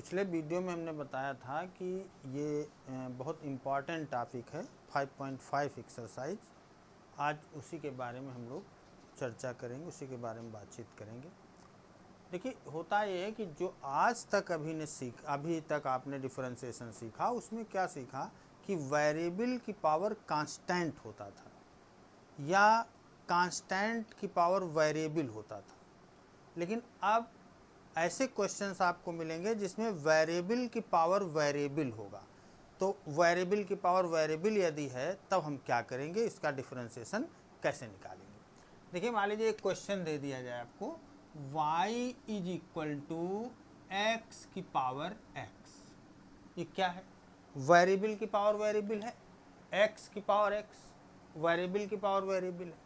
पिछले वीडियो में हमने बताया था कि ये बहुत इम्पॉर्टेंट टॉपिक है 5.5 एक्सरसाइज। आज उसी के बारे में हम लोग चर्चा करेंगे, उसी के बारे में बातचीत करेंगे। देखिए, होता ये है कि जो आज तक अभी तक आपने डिफरेंशिएशन सीखा, उसमें क्या सीखा कि वेरिएबल की पावर कांस्टेंट होता था या कांस्टेंट की पावर वेरिएबल होता था। लेकिन अब ऐसे क्वेश्चंस आपको मिलेंगे जिसमें वेरिएबल की पावर वेरिएबल होगा। तो वेरिएबल की पावर वेरिएबल यदि है तब हम क्या करेंगे, इसका डिफरेंशिएशन कैसे निकालेंगे। देखिए, मान लीजिए एक क्वेश्चन दे दिया जाए आपको, y is equal to x की पावर x। ये क्या है? वेरिएबल की पावर वेरिएबल है, x की पावर x वेरिएबल की पावर वेरिएबल है।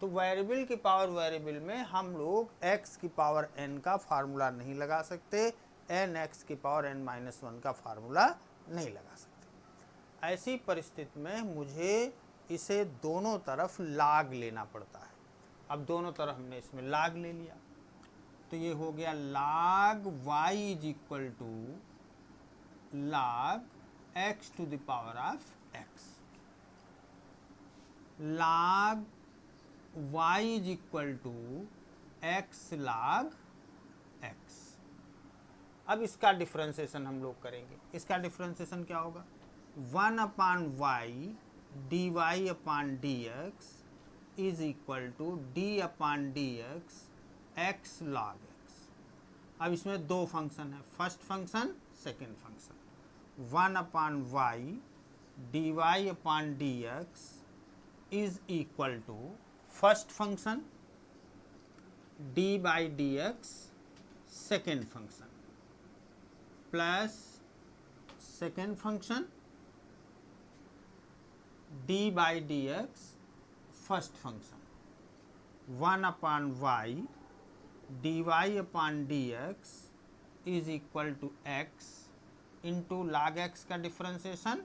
तो वेरिएबल की पावर वेरिएबल में हम लोग x की पावर n का फार्मूला नहीं लगा सकते, n x की पावर n-1 का फार्मूला नहीं लगा सकते। ऐसी परिस्थिति में मुझे इसे दोनों तरफ लाग लेना पड़ता है। अब दोनों तरफ हमने इसमें लाग ले लिया, तो ये हो गया log y is equal to log x to the power of x। Log y is equal to x log x। अब इसका डिफरेंशिएशन हम लोग करेंगे। इसका डिफरेंशिएशन क्या होगा? 1/y dy upon dx is equal to d upon dx x log x। अब इसमें दो फंक्शन है, first function second function. 1/y dy upon dx is equal to first function d by dx second function plus second function d by dx first function. 1/y dy upon dx is equal to x into log x का differentiation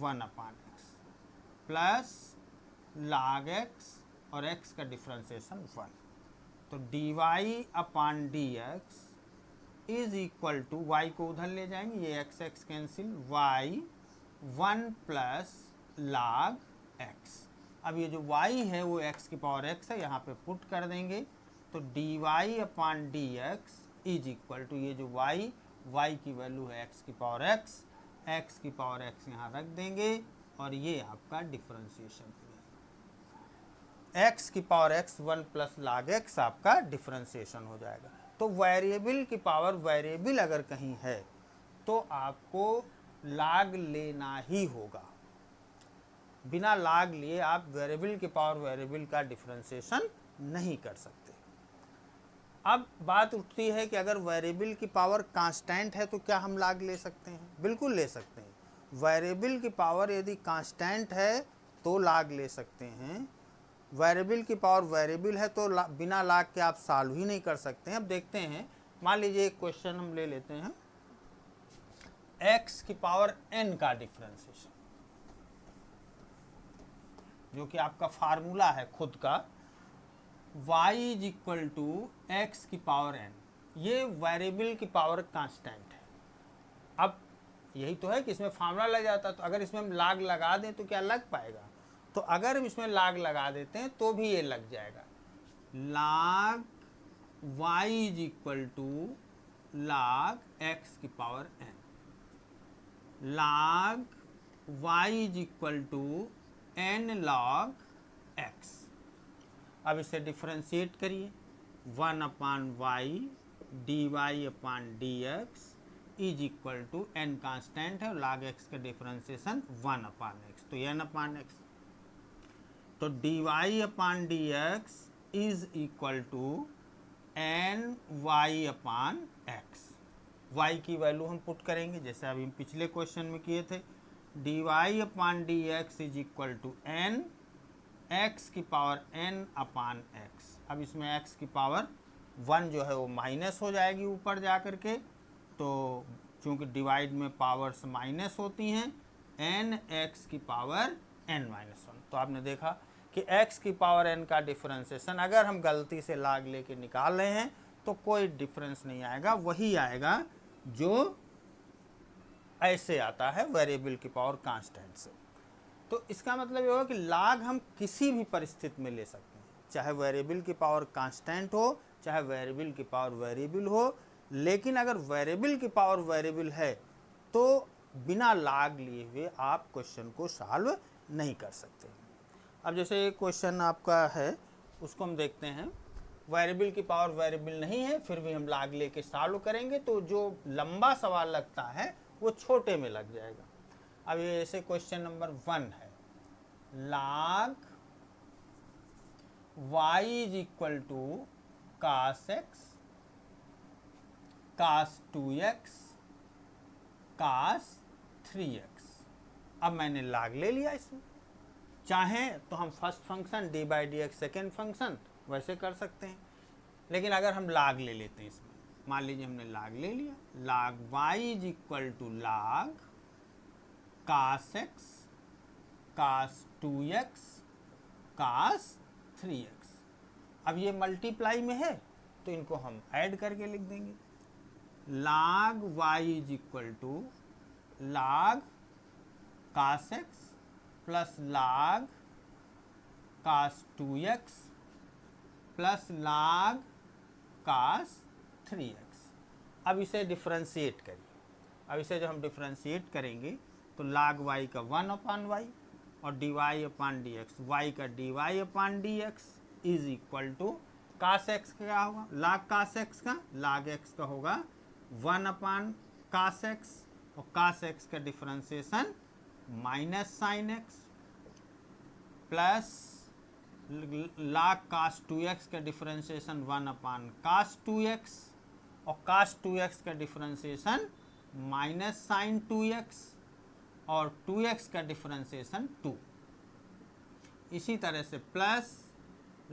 1/x plus log x और x का differentiation 1। तो dy upon dx is equal to, y को उधर ले जाएंगे, ये x cancel, y 1 plus log x। अब ये जो y है वो x की पावर x है, यहाँ पे पुट कर देंगे। तो dy upon dx is equal to, ये जो y की वैल्यू है x की पावर x की पावर x यहाँ रख देंगे और ये आपका डिफरेंशिएशन हो जाएगा। x की power x 1 plus log x आपका डिफरेंशिएशन हो जाएगा। तो वेरिएबल की पावर वेरिएबल अगर कहीं है तो आपको log लेना ही होगा। बिना log लिए आप वेरिएबल की पावर वेरिएबल का डिफरेंशिएशन नहीं कर सकते। अब बात उठती है कि अगर वेरिएबल की पावर कांस्टेंट है तो क्या हम log ले सकते हैं? बिल्कुल ले सकते हैं। वेरिएबल की पावर यदि कांस्टेंट है तो log ले सकते हैं। वेरिएबल की पावर वेरिएबल है तो बिना log के आप सॉल्व ही नहीं कर सकते हैं। अब देखते हैं, मान लीजिए एक क्वेश्चन हम ले लेते हैं, x की पावर n का डिफरेंशिएशन, जो कि आपका फार्मूला है खुद का, y is equal to x की पावर n। ये वेरिएबल की पावर कांस्टेंट है। अब यही तो है कि इसमें फार्मूला लग जाता, तो अगर इसमें हम log लगा दें तो क्या लग पाएगा? तो अगर हम इसमें log लगा देते हैं तो भी ये लग जाएगा। log y is equal to log x की power n। log y is equal to n log x। अब इसे डिफरेंशिएट करिए, 1/y dy upon dx is equal to n constant है और log x का डिफरेंशिएशन 1/x, तो n/x। तो dy upon dx is equal to ny upon x। y की value हम पुट करेंगे जैसे अभी हम पिछले क्वेश्चन में किए थे। dy upon dx is equal to n x की पावर n अपॉन x। अब इसमें x की पावर 1 जो है वो माइनस हो जाएगी ऊपर जा कर के, तो चूँकि डिवाइड में पावर्स माइनस होती हैं, n x की पावर n-1। तो आपने देखा कि x की पावर n का डिफरेंशिएशन अगर हम गलती से log लेके निकाल रहे हैं तो कोई डिफरेंस नहीं आएगा, वही आएगा जो ऐसे आता है वेरिएबल की पावर कांस्टेंट से। तो इसका मतलब ये होगा कि log हम किसी भी परिस्थिति में ले सकते हैं, चाहे वेरिएबल की पावर कांस्टेंट हो, चाहे वेरिएबल की पावर वेरिएबल हो। लेकिन अगर वेरिएबल की पावर वेरिएबल है तो बिना log लिए हुए आप क्वेश्चन को सॉल्व नहीं कर सकते। अब जैसे एक क्वेश्चन आपका है, उसको हम देखते हैं। वेरिएबल की पावर वेरिएबल नहीं है, फिर भी हम log लेके सॉल्व करेंगे तो जो लंबा सवाल लगता है वो छोटे में लग जाएगा। अब ये ऐसे क्वेश्चन नंबर 1 है, log y is equal to cos x cos 2x cos 3x। अब मैंने log ले लिया इसमें। चाहे तो हम first function D by D x second function वैसे कर सकते हैं, लेकिन अगर हम log ले लेते हैं इसमें, मान लीजिए हमने log ले लिया, log y is equal to log cos x cos 2x cos 3x। अब ये मल्टीप्लाई में है तो इनको हम ऐड करके लिख देंगे। log y is equal to log cos x plus log cos 2x plus log cos 3x। अब इसे डिफ्रेंशिएट करिए। अब इसे जब हम डिफ्रेंशिएट करेंगे तो log y का 1/y और dy upon d x, y का dy upon d x is equal to cos x का क्या होगा, log cos x का log x का होगा 1/cos x और cos x का differentiation minus sine x plus log cos 2x का डिफ्रेंशिएशन 1/cos 2x और cos 2x का डिफ्रेंशिएशन माइनस साइन 2x और 2x का डिफ्रेंशिएशन 2। इसी तरह से प्लस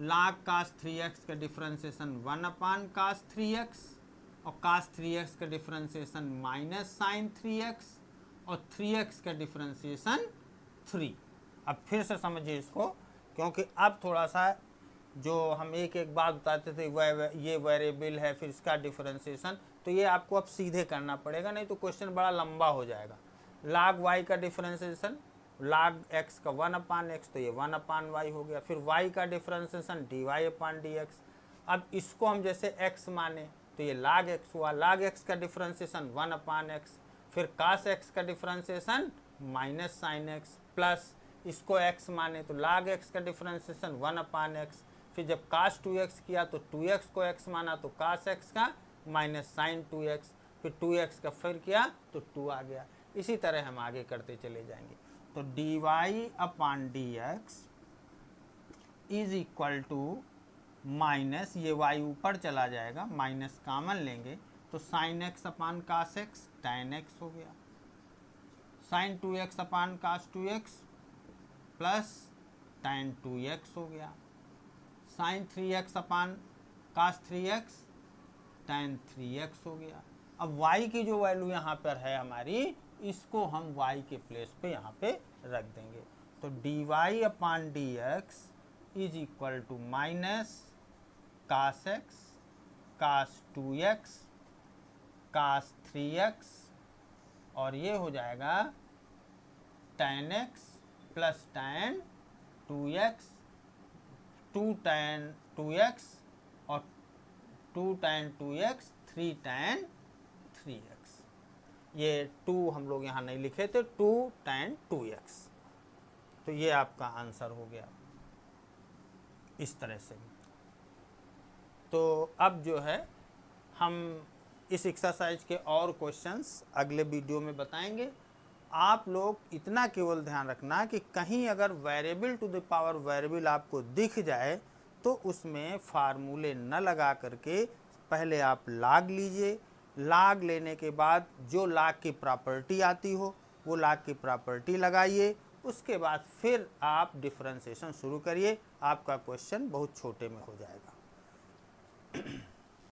log cos 3x का डिफ्रेंशिएशन 1/cos 3x और cos 3x का डिफ्रेंशिएशन माइनस साइन 3x और 3x का डिफ्रेंशिएशन 3। अब फिर से समझिए इसको, क्योंकि अब थोड़ा सा जो हम एक एक बात बताते थे ये वेरिएबल है फिर इसका डिफरेंशिएशन, तो ये आपको अब सीधे करना पड़ेगा, नहीं तो क्वेश्चन बड़ा लंबा हो जाएगा। log y का डिफरेंशिएशन log x का 1/x तो ये 1/y हो गया, फिर y का differentiation dy upon d x. अब इसको हम जैसे x माने तो ये log x हुआ, log x का डिफरेंशिएशन 1/x, फिर cos x का differentiation minus sine x plus इसको x माने तो log x का डिफरेंशिएशन 1/x, फिर जब cos 2x किया तो 2x को x माना तो cos x का माइनस साइन 2x, फिर 2x का फिर किया तो 2 आ गया। इसी तरह हम आगे करते चले जाएंगे। तो dy upon d x is equal to minus, ये y ऊपर चला जाएगा, माइनस कॉमन लेंगे तो sine x upon cos x tan x हो गया, sine 2x upon cos 2x plus tan 2x हो गया, साइन 3x अपान cos 3x tan 3x हो गया। अब y की जो वैल्यू यहाँ पर है हमारी, इसको हम y के प्लेस पे यहाँ पे रख देंगे। तो dy upon d x is equal to minus cos x cos 2x cos 3x और ये हो जाएगा tan x plus tan 2x 2 tan 2x और 2 tan 2x 3 tan 3x। ये 2 हम लोग यहाँ नहीं लिखे थे, 2 tan 2x। तो ये आपका आंसर हो गया इस तरह से। तो अब जो है हम इस एक्सरसाइज के और क्वेश्चंस अगले वीडियो में बताएंगे। आप लोग इतना केवल ध्यान रखना कि कहीं अगर variable to the power variable आपको दिख जाए तो उसमें फार्मूले न लगा करके पहले आप log लीजिए। log लेने के बाद जो log की प्रॉपर्टी आती हो वो log की प्रॉपर्टी लगाइए, उसके बाद फिर आप डिफरेंशिएशन शुरू करिए, आपका क्वेश्चन बहुत छोटे में हो जाएगा।